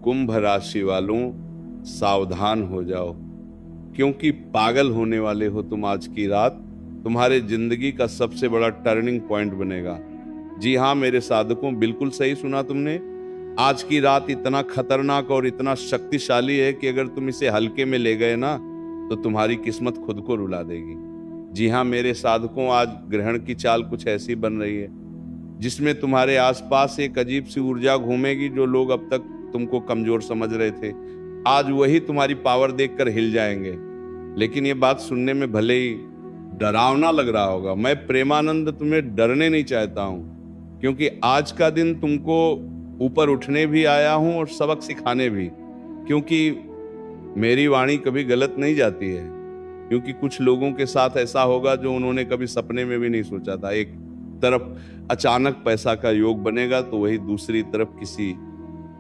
कुंभ राशि वालों, सावधान हो जाओ, क्योंकि पागल होने वाले हो तुम। आज की रात तुम्हारे जिंदगी का सबसे बड़ा टर्निंग पॉइंट बनेगा। जी हाँ मेरे साधकों, बिल्कुल सही सुना तुमने। आज की रात इतना खतरनाक और इतना शक्तिशाली है कि अगर तुम इसे हल्के में ले गए ना, तो तुम्हारी किस्मत खुद को रुला देगी। जी हाँ मेरे साधकों, आज ग्रहण की चाल कुछ ऐसी बन रही है जिसमें तुम्हारे आसपास एक अजीब सी ऊर्जा घूमेगी। जो लोग अब तक तुमको कमजोर समझ रहे थे, आज वही तुम्हारी पावर देखकर हिल जाएंगे। लेकिन ये बात सुनने में भले ही डरावना लग रहा होगा, मैं प्रेमानंद तुम्हें डरने नहीं चाहता हूं, क्योंकि आज का दिन तुमको ऊपर उठने भी आया हूं और सबक सिखाने भी। क्योंकि मेरी वाणी कभी गलत नहीं जाती है, क्योंकि कुछ लोगों के साथ ऐसा होगा जो उन्होंने कभी सपने में भी नहीं सोचा था। एक तरफ अचानक पैसा का योग बनेगा, तो वही दूसरी तरफ किसी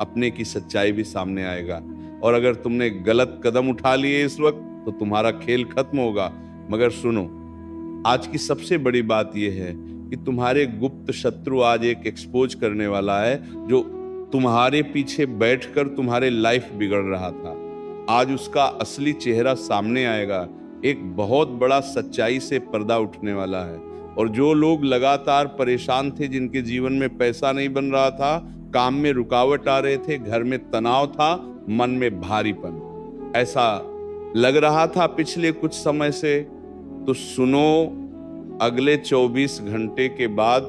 अपने की सच्चाई भी सामने आएगा। और अगर तुमने गलत कदम उठा लिए इस वक्त, तो तुम्हारा खेल खत्म होगा। मगर सुनो, आज की सबसे बड़ी बात यह है कि तुम्हारे गुप्त शत्रु आज एक एक्सपोज करने वाला है, जो तुम्हारे पीछे बैठकर तुम्हारे लाइफ बिगड़ रहा था। आज उसका असली चेहरा सामने आएगा। एक बहुत बड़ा सच्चाई से पर्दा उठने वाला है। और जो लोग लगातार परेशान थे, जिनके जीवन में पैसा नहीं बन रहा था, काम में रुकावट आ रहे थे, घर में तनाव था, मन में भारीपन ऐसा लग रहा था पिछले कुछ समय से, तो सुनो, अगले 24 घंटे के बाद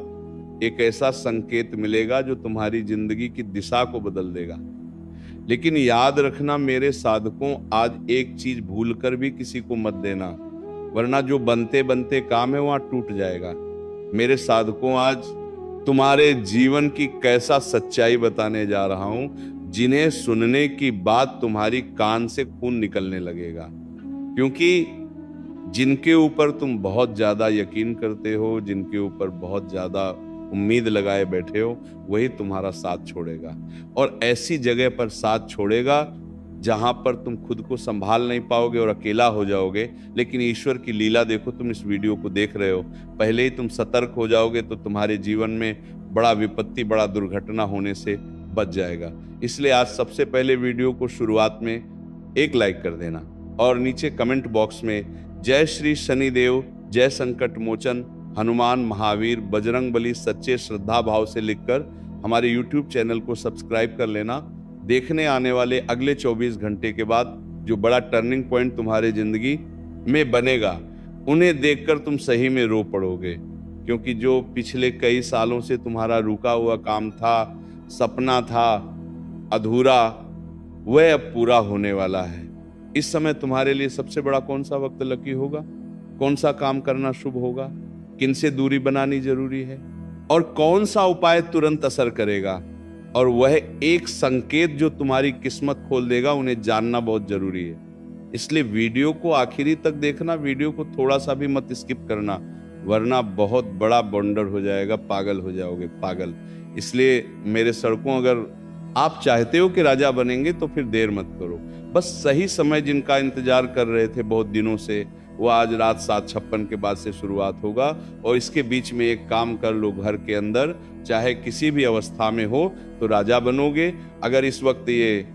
एक ऐसा संकेत मिलेगा जो तुम्हारी जिंदगी की दिशा को बदल देगा। लेकिन याद रखना मेरे साधकों, आज एक चीज भूलकर भी किसी को मत देना, वरना जो बनते बनते काम है वहां टूट जाएगा। मेरे साधकों, आज तुम्हारे जीवन की कैसा सच्चाई बताने जा रहा हूं, जिन्हें सुनने की बाद तुम्हारी कान से खून निकलने लगेगा। क्योंकि जिनके ऊपर तुम बहुत ज्यादा यकीन करते हो, जिनके ऊपर बहुत ज्यादा उम्मीद लगाए बैठे हो, वही तुम्हारा साथ छोड़ेगा। और ऐसी जगह पर साथ छोड़ेगा जहां पर तुम खुद को संभाल नहीं पाओगे और अकेला हो जाओगे। लेकिन ईश्वर की लीला देखो, तुम इस वीडियो को देख रहे हो, पहले ही तुम सतर्क हो जाओगे तो तुम्हारे जीवन में बड़ा विपत्ति, बड़ा दुर्घटना होने से बच जाएगा। इसलिए आज सबसे पहले वीडियो को शुरुआत में एक लाइक कर देना और नीचे कमेंट बॉक्स में जय श्री शनिदेव, जय संकट मोचन, हनुमान, महावीर, बजरंग बली सच्चे श्रद्धा भाव से लिखकर हमारे YouTube चैनल को सब्सक्राइब कर लेना। देखने आने वाले अगले 24 घंटे के बाद जो बड़ा टर्निंग पॉइंट तुम्हारे जिंदगी में बनेगा, उन्हें देखकर तुम सही में रो पड़ोगे। क्योंकि जो पिछले कई सालों से तुम्हारा रुका हुआ काम था, सपना था अधूरा, वह अब पूरा होने वाला है। इस समय तुम्हारे लिए सबसे बड़ा कौन सा वक्त लकी होगा? कौन सा काम करना शुभ होगा? किनसे दूरी बनानी जरूरी है? और कौन सा उपाय तुरंत असर करेगा? और वह एक संकेत जो तुम्हारी किस्मत खोल देगा, उन्हें जानना बहुत जरूरी है। इसलिए वीडियो को आखिरी तक देखना, वीडियो को थोड़ा सा भी मत स्किप करना, वरना बहुत बड़ा बंडर हो जाएगा, पागल हो जाओगे, पागल। इसलिए मेरे सड़कों, अगर आप चाहते हो कि राजा बनेंगे तो फिर देर मत करो। बस सही समय जिनका इंतजार कर रहे थे बहुत दिनों से, वो आज रात 7:56 के बाद से शुरुआत होगा। और इसके बीच में एक काम कर लो, घर के अंदर चाहे किसी भी अवस्था में हो तो राजा बनोगे। अगर इस वक्त ये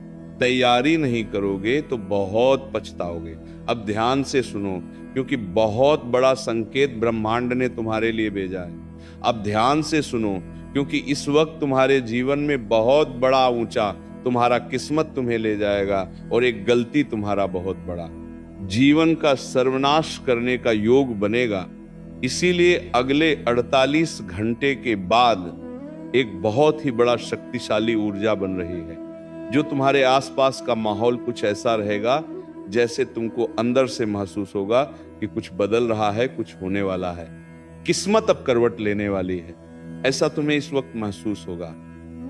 तैयारी नहीं करोगे तो बहुत पछताओगे। अब ध्यान से सुनो, क्योंकि बहुत बड़ा संकेत ब्रह्मांड ने तुम्हारे लिए भेजा है। अब ध्यान से सुनो, क्योंकि इस वक्त तुम्हारे जीवन में बहुत बड़ा ऊंचा तुम्हारा किस्मत तुम्हें ले जाएगा, और एक गलती तुम्हारा बहुत बड़ा जीवन का सर्वनाश करने का योग बनेगा। इसीलिए अगले 48 घंटे के बाद एक बहुत ही बड़ा शक्तिशाली ऊर्जा बन रही है, जो तुम्हारे आसपास का माहौल कुछ ऐसा रहेगा जैसे तुमको अंदर से महसूस होगा कि कुछ बदल रहा है, कुछ होने वाला है, किस्मत अब करवट लेने वाली है, ऐसा तुम्हें इस वक्त महसूस होगा।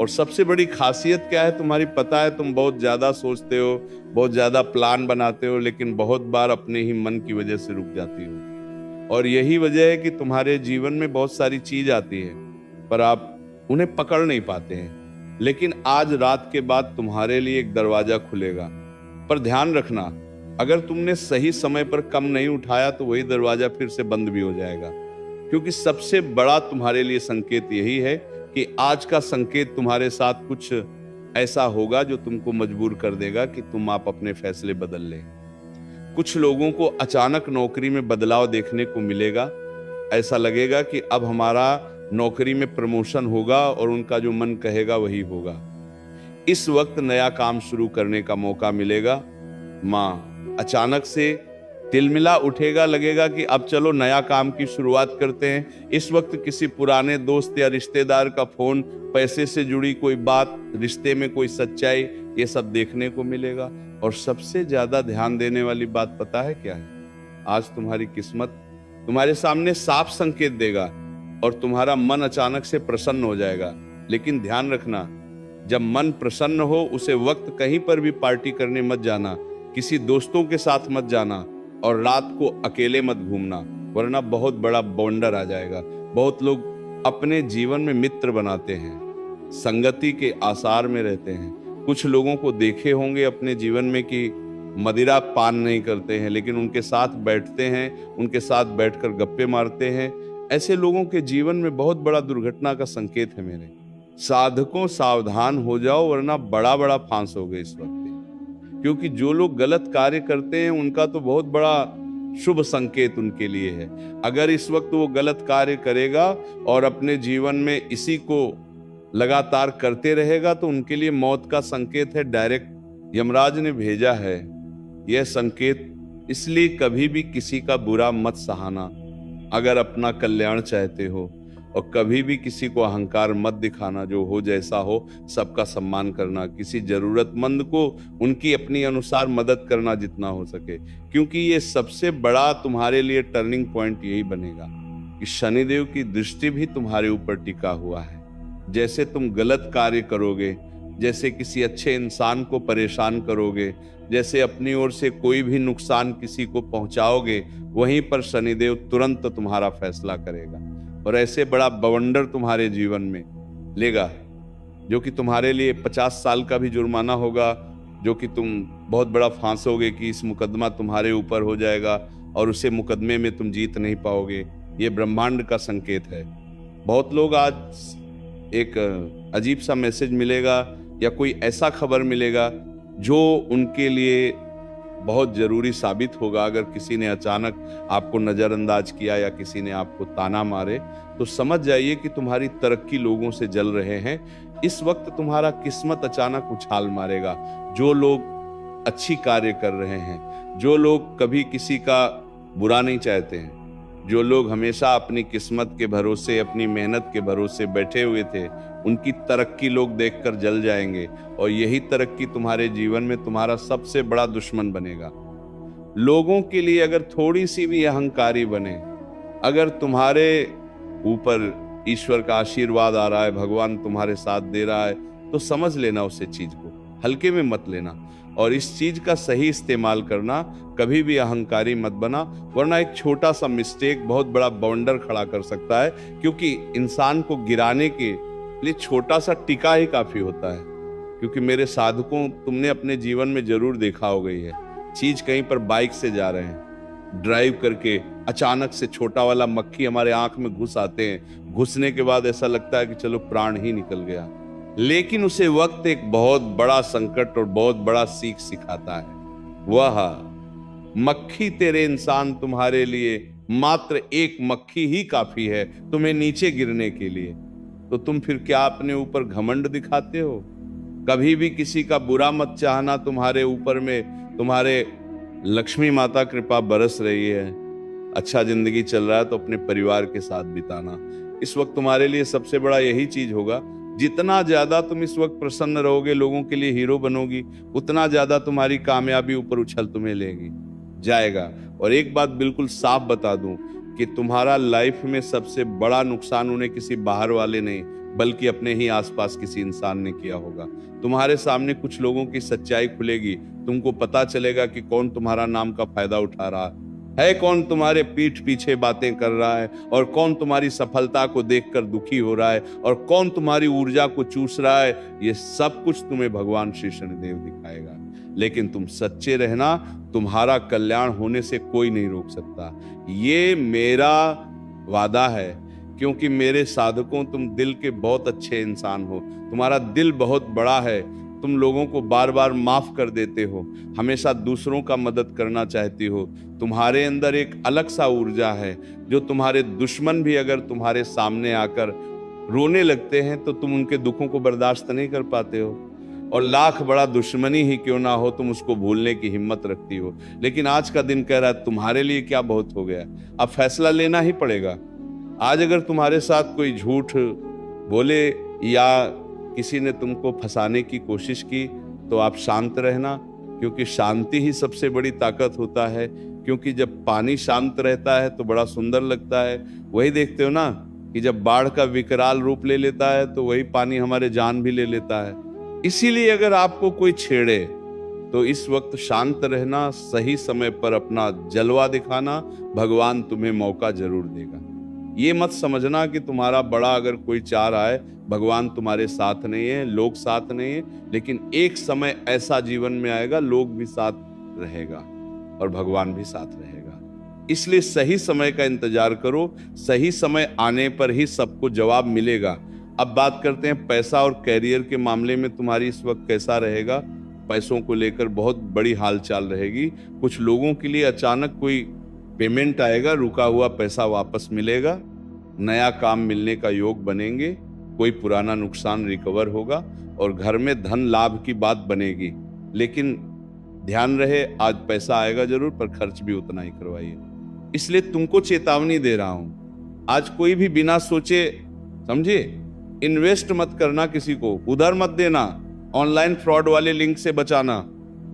और सबसे बड़ी खासियत क्या है तुम्हारी, पता है? तुम बहुत ज्यादा सोचते हो, बहुत ज्यादा प्लान बनाते हो, लेकिन बहुत बार अपने ही मन की वजह से रुक जाती हो। और यही वजह है कि तुम्हारे जीवन में बहुत सारी चीज आती है, पर आप उन्हें पकड़ नहीं पाते हैं। लेकिन आज रात के बाद तुम्हारे लिए एक दरवाजा खुलेगा। पर ध्यान रखना, अगर तुमने सही समय पर कम नहीं उठाया तो वही दरवाजा फिर से बंद भी हो जाएगा। क्योंकि सबसे बड़ा तुम्हारे लिए संकेत यही है कि आज का संकेत तुम्हारे साथ कुछ ऐसा होगा जो तुमको मजबूर कर देगा कि तुम आप अपने फैसले बदल लें। कुछ लोगों को अचानक नौकरी में बदलाव देखने को मिलेगा। ऐसा लगेगा कि अब हमारा नौकरी में प्रमोशन होगा और उनका जो मन कहेगा वही होगा। इस वक्त नया काम शुरू करने का मौका मिलेगा। माँ अचानक से तिलमिला उठेगा, लगेगा कि अब चलो नया काम की शुरुआत करते हैं। इस वक्त किसी पुराने दोस्त या रिश्तेदार का फोन, पैसे से जुड़ी कोई बात, रिश्ते में कोई सच्चाई, ये सब देखने को मिलेगा। और सबसे ज्यादा ध्यान देने वाली बात पता है क्या है? आज तुम्हारी किस्मत तुम्हारे सामने साफ संकेत देगा और तुम्हारा मन अचानक से प्रसन्न हो जाएगा। लेकिन ध्यान रखना, जब मन प्रसन्न हो उसे वक्त कहीं पर भी पार्टी करने मत जाना, किसी दोस्तों के साथ मत जाना और रात को अकेले मत घूमना, वरना बहुत बड़ा बवंडर आ जाएगा। बहुत लोग अपने जीवन में मित्र बनाते हैं, संगति के आसार में रहते हैं। कुछ लोगों को देखे होंगे अपने जीवन में कि मदिरा पान नहीं करते हैं, लेकिन उनके साथ बैठते हैं, उनके साथ बैठकर गप्पे मारते हैं। ऐसे लोगों के जीवन में बहुत बड़ा दुर्घटना का संकेत है। मेरे साधकों सावधान हो जाओ, वरना बड़ा बड़ा फांसोगे इस वक्त। क्योंकि जो लोग गलत कार्य करते हैं उनका तो बहुत बड़ा शुभ संकेत उनके लिए है। अगर इस वक्त वो गलत कार्य करेगा और अपने जीवन में इसी को लगातार करते रहेगा तो उनके लिए मौत का संकेत है। डायरेक्ट यमराज ने भेजा है यह संकेत। इसलिए कभी भी किसी का बुरा मत सहाना अगर अपना कल्याण चाहते हो, और कभी भी किसी को अहंकार मत दिखाना। जो हो जैसा हो, सबका सम्मान करना, किसी जरूरतमंद को उनकी अपनी अनुसार मदद करना जितना हो सके। क्योंकि ये सबसे बड़ा तुम्हारे लिए टर्निंग पॉइंट यही बनेगा कि शनिदेव की दृष्टि भी तुम्हारे ऊपर टिका हुआ है। जैसे तुम गलत कार्य करोगे, जैसे किसी अच्छे इंसान को परेशान करोगे, जैसे अपनी ओर से कोई भी नुकसान किसी को पहुंचाओगे, वहीं पर शनिदेव तुरंत तुम्हारा फैसला करेगा और ऐसे बड़ा बवंडर तुम्हारे जीवन में लेगा जो कि तुम्हारे लिए 50 साल का भी जुर्माना होगा, जो कि तुम बहुत बड़ा फांसोगे कि इस मुकदमा तुम्हारे ऊपर हो जाएगा और उसे मुकदमे में तुम जीत नहीं पाओगे। ये ब्रह्मांड का संकेत है। बहुत लोग आज एक अजीब सा मैसेज मिलेगा या कोई ऐसा खबर मिलेगा जो उनके लिए बहुत जरूरी साबित होगा। अगर किसी ने अचानक आपको नजरअंदाज किया या किसी ने आपको ताना मारे, तो समझ जाइए कि तुम्हारी तरक्की लोगों से जल रहे हैं। इस वक्त तुम्हारा किस्मत अचानक उछाल मारेगा। जो लोग अच्छी कार्य कर रहे हैं, जो लोग कभी किसी का बुरा नहीं चाहते हैं, जो लोग हमेशा अपनी किस्मत के भरोसे, अपनी मेहनत के भरोसे बैठे हुए थे, उनकी तरक्की लोग देखकर जल जाएंगे और यही तरक्की तुम्हारे जीवन में तुम्हारा सबसे बड़ा दुश्मन बनेगा। लोगों के लिए अगर थोड़ी सी भी अहंकारी बने, अगर तुम्हारे ऊपर ईश्वर का आशीर्वाद आ रहा है, भगवान तुम्हारे साथ दे रहा है, तो समझ लेना उसे चीज को, हल्के में मत लेना और इस चीज का सही इस्तेमाल करना। कभी भी अहंकारी मत बना, वरना एक छोटा सा मिस्टेक बहुत बड़ा बाउंडर खड़ा कर सकता है। क्योंकि इंसान को गिराने के लिए छोटा सा टिका ही काफी होता है। क्योंकि मेरे साधकों, तुमने अपने जीवन में जरूर देखा होगा ये चीज, कहीं पर बाइक से जा रहे हैं, ड्राइव करके अचानक से छोटा वाला मक्खी हमारे आंख में घुस आते हैं। घुसने के बाद ऐसा लगता है कि चलो प्राण ही निकल गया, लेकिन उसे वक्त एक बहुत बड़ा संकट और बहुत बड़ा सीख सिखाता है। वह मक्खी तेरे इंसान तुम्हारे लिए मात्र एक मक्खी ही काफी है तुम्हें नीचे गिरने के लिए। तो तुम फिर क्या अपने ऊपर घमंड दिखाते हो? कभी भी किसी का बुरा मत चाहना। तुम्हारे ऊपर में तुम्हारे लक्ष्मी माता कृपा बरस रही है। अच्छा जिंदगी चल रहा है तो अपने परिवार के साथ बिताना। इस वक्त तुम्हारे लिए सबसे बड़ा यही चीज होगा। जितना ज्यादा तुम इस वक्त प्रसन्न रहोगे, लोगों के लिए हीरो बनोगी, उतना ज्यादा तुम्हारी कामयाबी ऊपर उछल तुम्हें लेगी जाएगा। और एक बात बिल्कुल साफ बता दूं कि तुम्हारा लाइफ में सबसे बड़ा नुकसान उन्हें किसी बाहर वाले नहीं, बल्कि अपने ही आसपास किसी इंसान ने किया होगा। तुम्हारे सामने कुछ लोगों की सच्चाई खुलेगी, तुमको पता चलेगा कि कौन तुम्हारा नाम का फायदा उठा रहा है, कौन तुम्हारे पीठ पीछे बातें कर रहा है, और कौन तुम्हारी सफलता को देखकर दुखी हो रहा है, और कौन तुम्हारी ऊर्जा को चूस रहा है। ये सब कुछ तुम्हें भगवान श्री शनिदेव दिखाएगा। लेकिन तुम सच्चे रहना, तुम्हारा कल्याण होने से कोई नहीं रोक सकता। ये मेरा वादा है, क्योंकि मेरे साधकों, तुम दिल के बहुत अच्छे इंसान हो, तुम्हारा दिल बहुत बड़ा है। तुम लोगों को बार बार माफ कर देते हो, हमेशा दूसरों का मदद करना चाहती हो। तुम्हारे अंदर एक अलग सा ऊर्जा है जो तुम्हारे दुश्मन भी अगर तुम्हारे सामने आकर रोने लगते हैं तो तुम उनके दुखों को बर्दाश्त नहीं कर पाते हो, और लाख बड़ा दुश्मनी ही क्यों ना हो तुम उसको भूलने की हिम्मत रखती हो। लेकिन आज का दिन कह रहा है तुम्हारे लिए क्या बहुत हो गया, अब फैसला लेना ही पड़ेगा। आज अगर तुम्हारे साथ कोई झूठ बोले या किसी ने तुमको फंसाने की कोशिश की तो आप शांत रहना, क्योंकि शांति ही सबसे बड़ी ताकत होता है। क्योंकि जब पानी शांत रहता है तो बड़ा सुंदर लगता है। वही देखते हो ना कि जब बाढ़ का विकराल रूप ले लेता है तो वही पानी हमारे जान भी ले लेता है। इसीलिए अगर आपको कोई छेड़े तो इस वक्त शांत रहना, सही समय पर अपना जलवा दिखाना, भगवान तुम्हें मौका जरूर देगा। ये मत समझना कि तुम्हारा बड़ा अगर कोई चाह रहा है, भगवान तुम्हारे साथ नहीं है, लोग साथ नहीं है, लेकिन एक समय ऐसा जीवन में आएगा लोग भी साथ रहेगा और भगवान भी साथ रहेगा। इसलिए सही समय का इंतजार करो, सही समय आने पर ही सबको जवाब मिलेगा। अब बात करते हैं पैसा और कैरियर के मामले में तुम्हारी इस वक्त कैसा रहेगा। पैसों को लेकर बहुत बड़ी हालचाल रहेगी। कुछ लोगों के लिए अचानक कोई पेमेंट आएगा, रुका हुआ पैसा वापस मिलेगा, नया काम मिलने का योग बनेंगे, कोई पुराना नुकसान रिकवर होगा और घर में धन लाभ की बात बनेगी। लेकिन ध्यान रहे, आज पैसा आएगा जरूर पर खर्च भी उतना ही करवाइए। इसलिए तुमको चेतावनी दे रहा हूं, आज कोई भी बिना सोचे समझे इन्वेस्ट मत करना, किसी को उधर मत देना, ऑनलाइन फ्रॉड वाले लिंक से बचाना,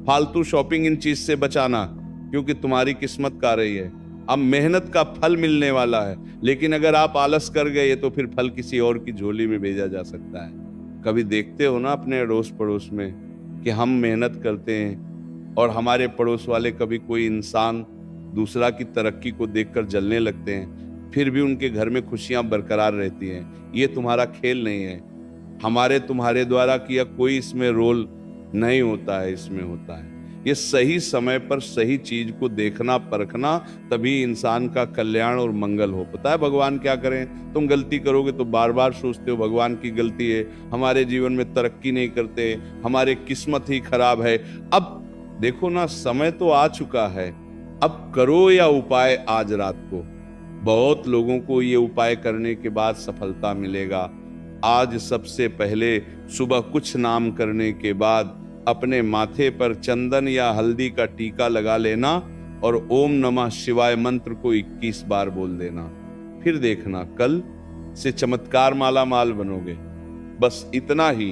फालतू शॉपिंग इन चीज से बचाना, क्योंकि तुम्हारी किस्मत का रही है। अब मेहनत का फल मिलने वाला है, लेकिन अगर आप आलस कर गए तो फिर फल किसी और की झोली में भेजा जा सकता है। कभी देखते हो ना अपने अड़ोस पड़ोस में कि हम मेहनत करते हैं और हमारे पड़ोस वाले, कभी कोई इंसान दूसरा की तरक्की को देखकर जलने लगते हैं, फिर भी उनके घर में खुशियां बरकरार रहती हैं। ये तुम्हारा खेल नहीं है, हमारे तुम्हारे द्वारा किया कोई इसमें रोल नहीं होता है, इसमें होता है ये सही समय पर सही चीज को देखना परखना, तभी इंसान का कल्याण और मंगल हो। पता है भगवान क्या करें, तुम गलती करोगे तो बार बार सोचते हो भगवान की गलती है, हमारे जीवन में तरक्की नहीं करते, हमारे किस्मत ही खराब है। अब देखो ना, समय तो आ चुका है, अब करो या उपाय आज रात को। बहुत लोगों को ये उपाय करने के बाद सफलता मिलेगा। आज सबसे पहले सुबह कुछ नाम करने के बाद अपने माथे पर चंदन या हल्दी का टीका लगा लेना और ओम नमः शिवाय मंत्र को 21 बार बोल देना। फिर देखना कल से चमत्कार माला माल बनोगे। बस इतना ही।